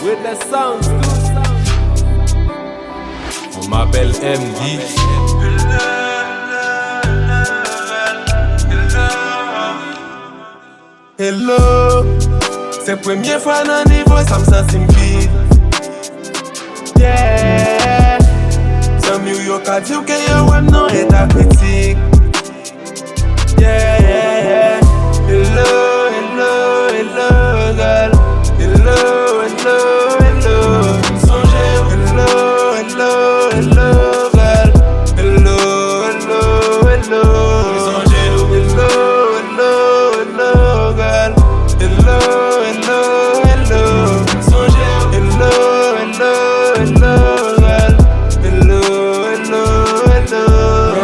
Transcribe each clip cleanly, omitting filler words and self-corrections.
with the sounds too. On m'appelle MD. Hello, c'est première fois dans niveau, ça me sent vide. Yeah, some New York a dit que yo web non est ta critique. Yeah, yeah, yeah. Hello, hello, hello, girl. Hello, hello, hello. Songez, hello, hello, hello, girl. Hello, hello, hello. Songez, hello, hello, hello, girl. Hello, hello, hello. Songez, hello, hello, hello, girl. Hello, hello, hello.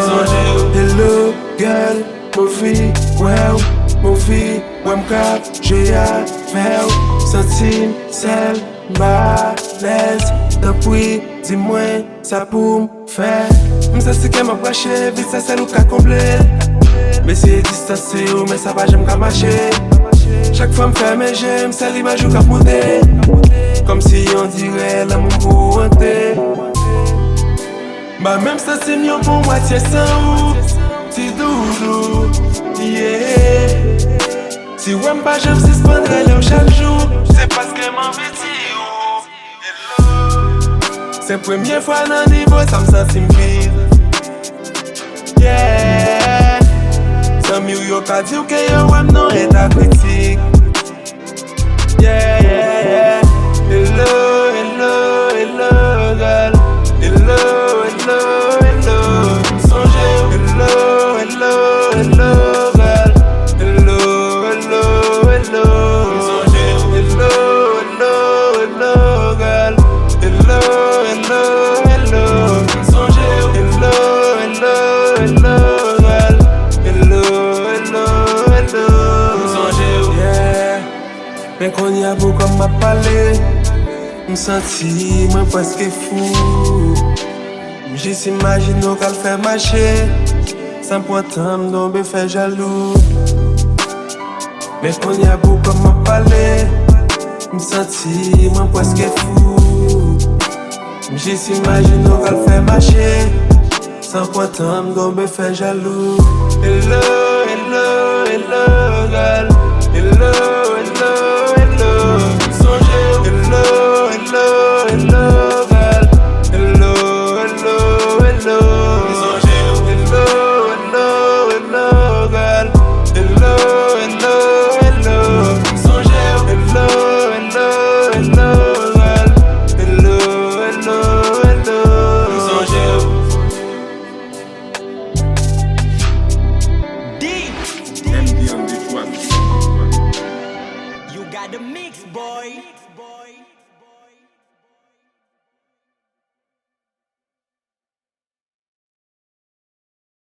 Songez, hello, girl. Movie, wow, movie, wem cap, j'ai à faire, sentir, celle, malaise, depuis, dis-moi, ça pour faire. M'sa c'est qu'elle m'a braché, vite ça c'est nous qu'a comblé. Mais c'est distancé, mais ça va, j'aime qu'à marcher. Chaque fois m'fait mes j'aime, c'est l'image ou qu'a monter. Comme si on dirait l'amour pour hanter. Bah même ça c'est mieux pour moitié sans ou. Si doudou, yeah. Si wèm pas j'aime suspendre l'eau chaque jour. C'est parce que m'en vêtit ou. Hello. C'est première fois dans niveau, ça me sent vide. Yeah. Some New York a dit que yo wèm non est ta critique. Yeah, yeah, yeah. Hello, hello, hello, girl. Hello, hello, hello. Songez, hello, hello, hello, girl. Hello, hello, hello. Songez, hello, hello, hello, girl. Hello, hello, hello. Songez, hello, hello, hello, girl. Hello, hello, hello. Songez, yeah. Mais qu'on y a beau comme m'a parlé, m'senti moi presque fou. J'y imagine qu'elle fait marcher, sans point temps m'dombe fait jaloux. Mais qu'on y a beau comme m'a parlé, m'senti moi presque fou. J'y imagine qu'elle fait marcher, sans point temps m'dombe fait jaloux. Hello, hello, hello, girl. Hello, hello, hello. Songez, hello, hello, hello, girl. Hello, hello, hello. Songez, hello, hello, hello, girl. Hello, hello, hello. Songez, hello, hello, hello, girl. Hello, hello, hello. Songez. You got the mix, boy.